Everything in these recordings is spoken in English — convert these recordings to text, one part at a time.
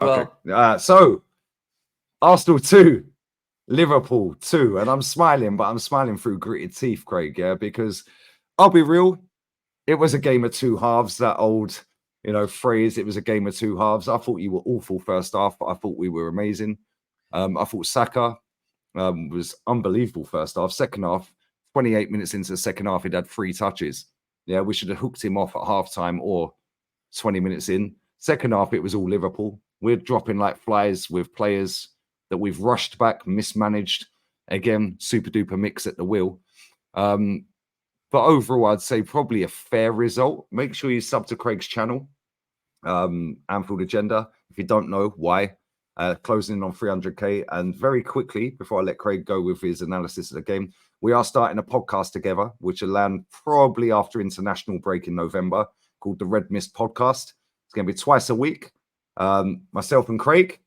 Okay. Well, So Arsenal 2, Liverpool 2. And I'm smiling, but I'm smiling through gritted teeth, Craig, yeah, because I'll be real, it was a game of two halves, that old, phrase. It was a game of two halves. I thought you were awful first half, but I thought we were amazing. I thought Saka was unbelievable first half. Second half, 28 minutes into the second half, he'd had 3 touches. Yeah, we should have hooked him off at halftime or 20 minutes in. Second half, it was all Liverpool. We're dropping like flies with players that we've rushed back, mismanaged. Again, super duper mix at the wheel. But overall, I'd say probably a fair result. Make sure you sub to Craig's channel, Anfield Agenda. If you don't know why, closing in on 300k. And very quickly, before I let Craig go with his analysis of the game, we are starting a podcast together, which will land probably after international break in November, called the Red Mist Podcast. It's going to be twice a week, myself and Craig.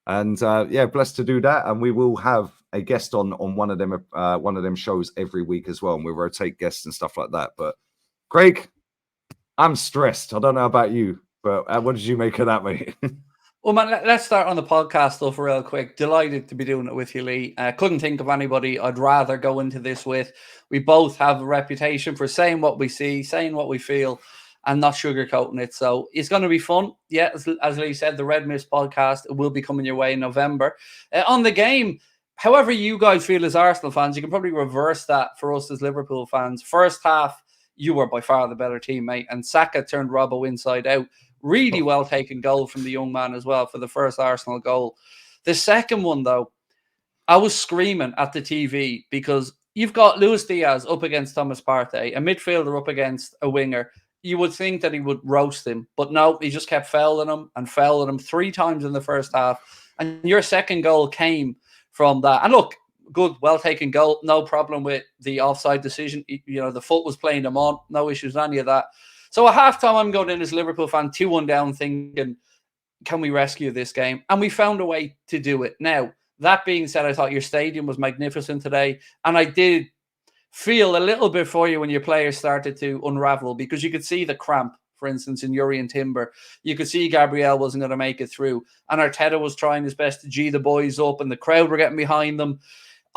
And yeah, blessed to do that. And we will have a guest on one of them shows every week as well. And we'll rotate guests and stuff like that. But Craig, I'm stressed. I don't know about you, but what did you make of that, mate? Well, man, let's start on the podcast stuff real quick. Delighted to be doing it with you, Lee. Couldn't think of anybody I'd rather go into this with. We both have a reputation for saying what we see, saying what we feel, and not sugarcoating it. So it's going to be fun. Yeah, as Lee said, the Red Mist podcast will be coming your way in November. On the game, however you guys feel as Arsenal fans, you can probably reverse that for us as Liverpool fans. First half, you were by far the better team, mate, and Saka turned Robbo inside out. Really well taken goal from the young man as well for the first Arsenal goal. The second one, though, I was screaming at the TV because you've got Luis Diaz up against Thomas Partey, a midfielder up against a winger. You would think that he would roast him, but no, he just kept fouling him 3 times in the first half. And your second goal came from that. And look, good, well taken goal. No problem with the offside decision. The foot was playing him on. No issues with any of that. So at halftime, I'm going in as a Liverpool fan, 2-1 down, thinking, can we rescue this game? And we found a way to do it. Now, that being said, I thought your stadium was magnificent today. And I did feel a little bit for you when your players started to unravel, because you could see the cramp, for instance, in Yuri and Timber. You could see Gabriel wasn't going to make it through. And Arteta was trying his best to G the boys up, and the crowd were getting behind them.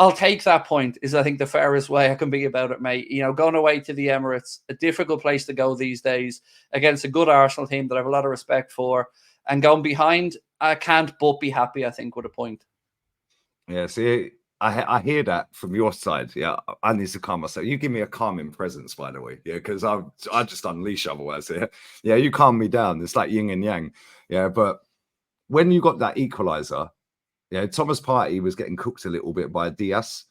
I'll take that point, is I think the fairest way I can be about it, mate. Going away to the Emirates, a difficult place to go these days against a good Arsenal team that I have a lot of respect for, and going behind, I can't but be happy, I think, with a point. Yeah, see, I hear that from your side. Yeah, I need to calm myself. You give me a calming presence, by the way. Yeah, because I just unleash otherwise. Yeah, you calm me down. It's like yin and yang. Yeah, but when you got that equalizer, yeah, Thomas Partey was getting cooked a little bit by Diaz.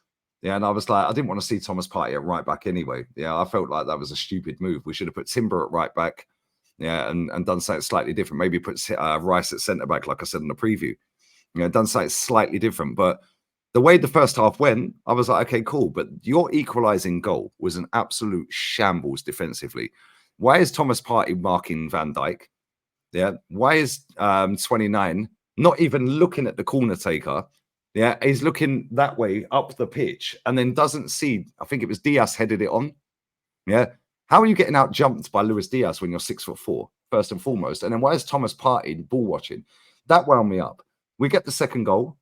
Yeah, and I was like, I didn't want to see Thomas Partey at right back anyway. Yeah, I felt like that was a stupid move. We should have put Timber at right back. Yeah, and done something slightly different. Maybe put Rice at centre back, like I said in the preview. Done something slightly different. But the way the first half went, I was like, okay, cool. But your equalising goal was an absolute shambles defensively. Why is Thomas Partey marking Van Dijk? Yeah. Why is 29 not even looking at the corner taker? Yeah, he's looking that way up the pitch and then doesn't see, I think it was Diaz headed it on. Yeah. How are you getting out jumped by Luis Diaz when you're 6'4", first and foremost? And then why is Thomas Partey ball watching? That wound me up. We get the second goal.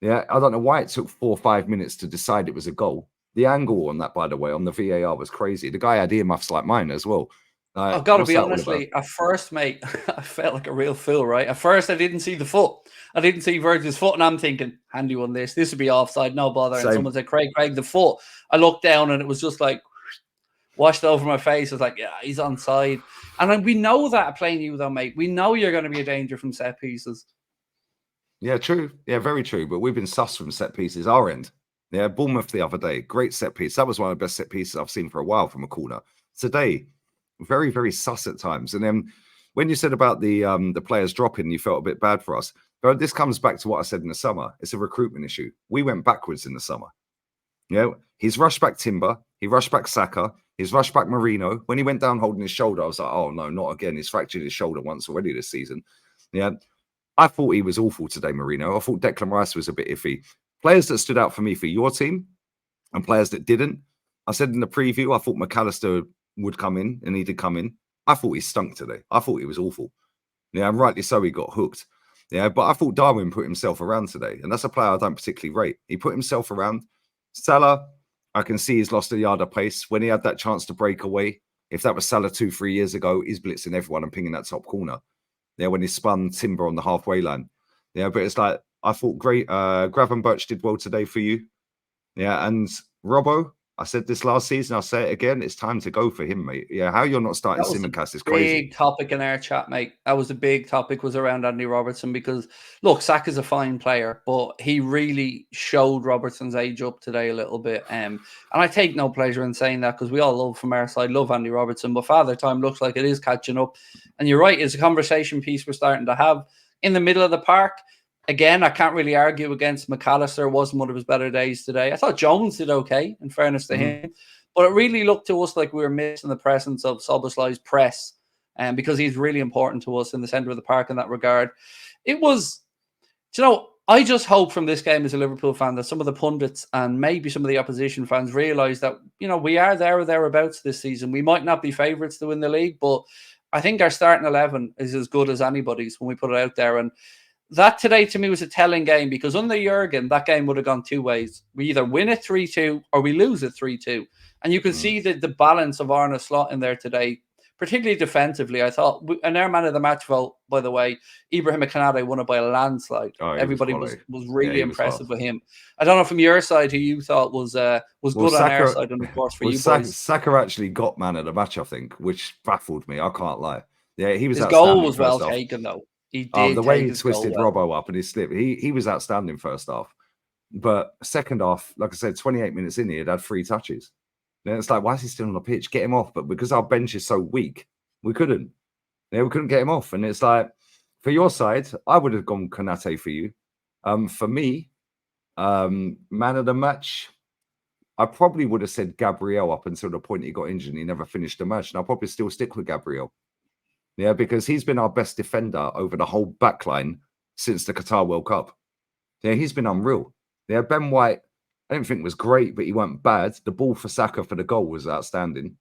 Yeah, I don't know why it took 4 or 5 minutes to decide it was a goal. The angle on that, by the way, on the VAR was crazy. The guy had earmuffs like mine as well. I've got to be honest, Lee, at first, mate, I felt like a real fool, right? At first, I didn't see the foot. I didn't see Virgil's foot, and I'm thinking, handy one this. This would be offside, no bother. And someone said, Craig, the foot. I looked down, and it was just like washed over my face. I was like, yeah, he's onside. And we know that playing you, though, mate. We know you're going to be a danger from set pieces. Yeah, true. Yeah, very true. But we've been sus from set pieces, our end. Yeah, Bournemouth the other day, great set piece. That was one of the best set pieces I've seen for a while from a corner. Today, very, very sus at times. And then when you said about the players dropping, you felt a bit bad for us. But this comes back to what I said in the summer. It's a recruitment issue. We went backwards in the summer. He's rushed back Timber. He rushed back Saka. He's rushed back Marino. When he went down holding his shoulder, I was like, oh, no, not again. He's fractured his shoulder once already this season. Yeah, I thought he was awful today, Marino. I thought Declan Rice was a bit iffy. Players that stood out for me for your team and players that didn't. I said in the preview, I thought McAllister would come in, and he did come in. I thought he stunk today. I thought he was awful. Yeah, and rightly so, he got hooked. Yeah, but I thought Darwin put himself around today, and that's a player I don't particularly rate. He put himself around. Salah, I can see he's lost a yard of pace. When he had that chance to break away, if that was Salah 2-3 years ago, he's blitzing everyone and pinging that top corner. Yeah, when he spun Timber on the halfway line. Yeah, but it's like, I thought great. Gravenberch did well today for you. Yeah, and Robbo, I said this last season, I'll say it again. It's time to go for him, mate. Yeah, how you're not starting That was a Simicast is crazy. big topic in our chat, mate. That was a big topic, was around Andy Robertson, because look, Saka's a fine player, but he really showed Robertson's age up today a little bit. And I take no pleasure in saying that, because we all love, from our side, love Andy Robertson, but Father Time looks like it is catching up. And you're right, it's a conversation piece we're starting to have in the middle of the park. Again, I can't really argue against McAllister. Wasn't one of his better days today. I thought Jones did okay, in fairness to him. But it really looked to us like we were missing the presence of Szoboszlai's press, and because he's really important to us in the centre of the park in that regard. It was, I just hope from this game as a Liverpool fan that some of the pundits and maybe some of the opposition fans realise that, we are there or thereabouts this season. We might not be favourites to win the league, but I think our starting 11 is as good as anybody's when we put it out there. And that today to me was a telling game, because under Jurgen, that game would have gone two ways. We either win it 3-2 or we lose it 3-2. And you can see the balance of Arne Slot in there today, particularly defensively. I thought, and our man of the match vote, by the way, Ibrahim Konate won it by a landslide. Everybody was really impressive with him. I don't know from your side who you thought was good on our side, and of course for you boys. Saka actually got man of the match, I think, which baffled me. I can't lie. Yeah, he was. His goal was well taken, though. He did. The way he twisted Robbo up and his slip, he was outstanding first half. But second half, like I said, 28 minutes in, he had 3 touches. And it's like, why is he still on the pitch? Get him off. But because our bench is so weak, we couldn't. Yeah, we couldn't get him off. And it's like, for your side, I would have gone Konate for you. For me, man of the match, I probably would have said Gabriel up until the point he got injured and he never finished the match. And I'll probably still stick with Gabriel. Yeah, because he's been our best defender over the whole back line since the Qatar World Cup. Yeah, he's been unreal. Yeah, Ben White, I didn't think was great, but he weren't bad. The ball for Saka for the goal was outstanding.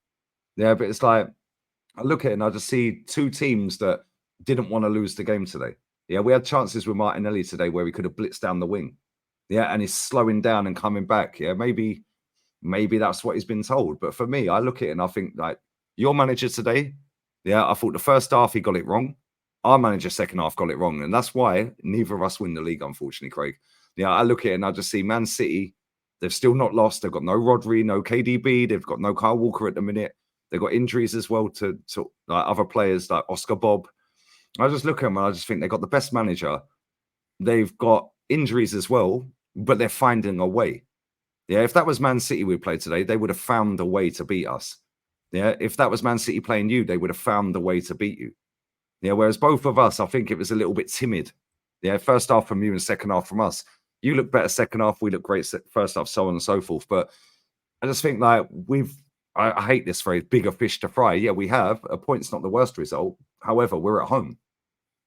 Yeah, but it's like, I look at it and I just see 2 teams that didn't want to lose the game today. Yeah, we had chances with Martinelli today where we could have blitzed down the wing. Yeah, and he's slowing down and coming back. Yeah, maybe that's what he's been told. But for me, I look at it and I think, like, your manager today, yeah, I thought the first half he got it wrong. Our manager second half got it wrong. And that's why neither of us win the league, unfortunately, Craig. Yeah, I look at it and I just see Man City, they've still not lost. They've got no Rodri, no KDB. They've got no Kyle Walker at the minute. They've got injuries as well to like other players like Oscar Bob. I just look at them and I just think they've got the best manager. They've got injuries as well, but they're finding a way. Yeah, if that was Man City we played today, they would have found a way to beat us. Yeah, if that was Man City playing you, they would have found a way to beat you. Yeah, whereas both of us, I think it was a little bit timid. Yeah, first half from you and second half from us. You look better second half, we look great first half, so on and so forth. But I just think like I hate this phrase, bigger fish to fry. Yeah, we have. A point's not the worst result. However, we're at home.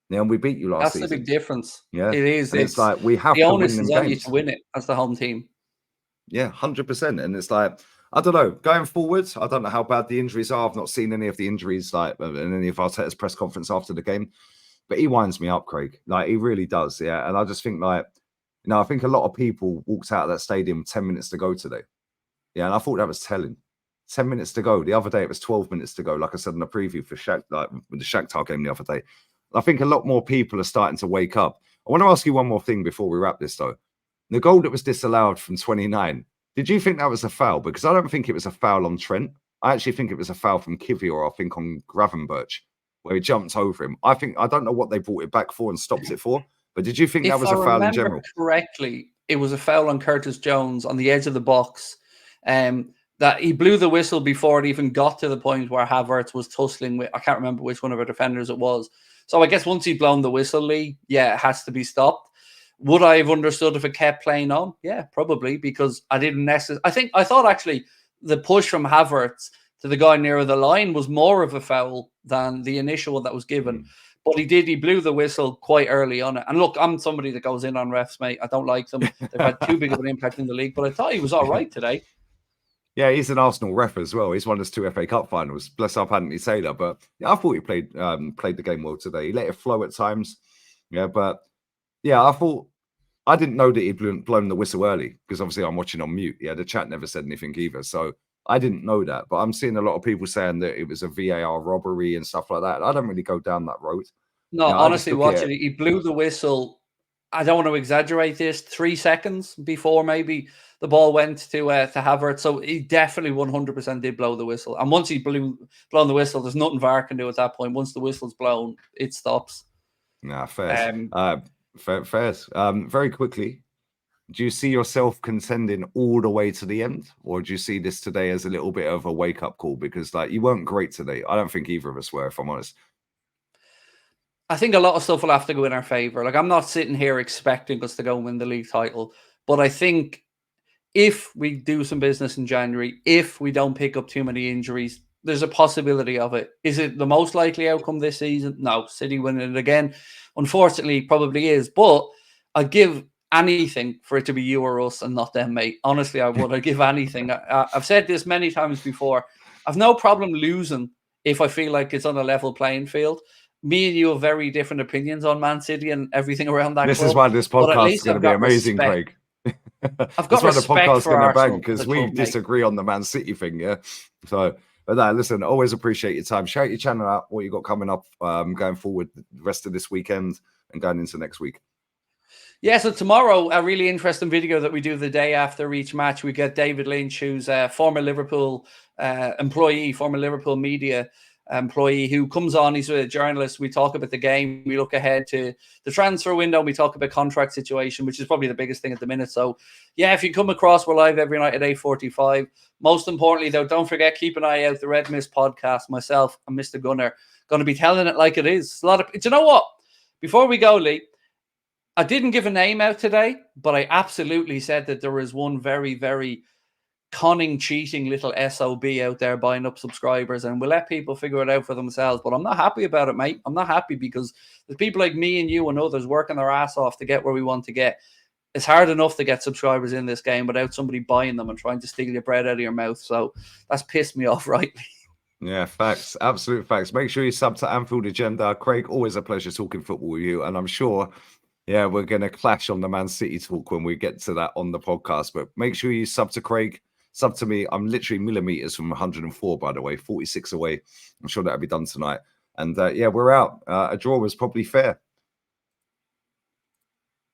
Yeah, and we beat you last season. That's the big difference. Yeah, it is. It's like we have the to onus win them is on games. you to win it as the home team. Yeah, 100%. And it's like, I don't know, going forward, I don't know how bad the injuries are. I've not seen any of the injuries like in any of Arteta's press conference after the game, but he winds me up, Craig. Like, he really does. Yeah. And I just think like, I think a lot of people walked out of that stadium 10 minutes to go today. Yeah. And I thought that was telling. 10 minutes to go. The other day, it was 12 minutes to go. Like I said in the preview for with the Shakhtar game the other day. I think a lot more people are starting to wake up. I want to ask you one more thing before we wrap this, though. The goal that was disallowed from 29, did you think that was a foul? Because I don't think it was a foul on Trent. I actually think it was a foul from Kivior, I think, on Gravenberch, where he jumped over him. I don't know what they brought it back for and stopped it for, but did you think that was a foul in general? Correctly, it was a foul on Curtis Jones on the edge of the box. That he blew the whistle before it even got to the point where Havertz was tussling with, I can't remember which one of our defenders it was. So I guess once he'd blown the whistle, Lee, yeah, it has to be stopped. Would I have understood if it kept playing on? Yeah, probably, because I didn't necessarily. I thought actually the push from Havertz to the guy nearer the line was more of a foul than the initial one that was given. But he blew the whistle quite early on it. And look, I'm somebody that goes in on refs, mate. I don't like them. They've had too big of an impact in the league, but I thought he was all right today. Yeah, he's an Arsenal ref as well. He's won us 2 FA Cup finals. Bless up Anthony Taylor. But yeah, I thought he played the game well today. He let it flow at times. Yeah, but Yeah, I didn't know that he'd blown the whistle early because obviously I'm watching on mute. Yeah, the chat never said anything either. So I didn't know that. But I'm seeing a lot of people saying that it was a VAR robbery and stuff like that. I don't really go down that road. No, I just honestly, look at watching it. it, he blew the whistle. I don't want to exaggerate this. 3 seconds before maybe the ball went to Havertz, so he definitely 100% did blow the whistle. And once he blown the whistle, there's nothing VAR can do at that point. Once the whistle's blown, it stops. Nah, fairs. Um, Fairs. Very quickly, do you see yourself contending all the way to the end, or do you see this today as a little bit of a wake up call? Because like you weren't great today. I don't think either of us were, if I'm honest. I think a lot of stuff will have to go in our favor. Like I'm not sitting here expecting us to go and win the league title, but I think if we do some business in January, if we don't pick up too many injuries, there's a possibility of it. Is it the most likely outcome this season? No, City winning it again. Unfortunately, probably is. But I'd give anything for it to be you or us and not them, mate. Honestly, I would. I'd give anything. I've said this many times before. I've no problem losing if I feel like it's on a level playing field. Me and you have very different opinions on Man City and everything around that This club. is why this But at podcast is least going to I've be got amazing, respect. Craig. I've That's got why the respect podcast is for going to bang Arsenal, because the we club, mate. disagree on the Man City thing. Yeah. So, but no, listen, always appreciate your time. Shout your channel out, what you got coming up, going forward, the rest of this weekend and going into next week. Yeah, so tomorrow, a really interesting video that we do the day after each match. We get David Lynch, who's a former Liverpool employee, former Liverpool media employee, who comes on. He's a journalist. We talk about the game. We look ahead to the transfer window. We talk about contract situation, which is probably the biggest thing at the minute. So, yeah, if you come across, we're live every night at 8:45. Most importantly, though, don't forget, keep an eye out. The Red Mist podcast, myself and Mr. Gunner, going to be telling it like it is. A lot of, do you know what? Before we go, Lee, I didn't give a name out today, but I absolutely said that there is one very, very cunning, cheating little SOB out there buying up subscribers, and we'll let people figure it out for themselves. But I'm not happy about it, mate. I'm not happy because there's people like me and you and others working their ass off to get where we want to get. It's hard enough to get subscribers in this game without somebody buying them and trying to steal your bread out of your mouth. So that's pissed me off rightly. Yeah, facts. Absolute facts. Make sure you sub to Anfield Agenda. Craig, always a pleasure talking football with you. And I'm sure, yeah, we're going to clash on the Man City talk when we get to that on the podcast. But make sure you sub to Craig, sub to me. I'm literally millimeters from 104, by the way, 46 away. I'm sure that'll be done tonight. And yeah, we're out. A draw was probably fair.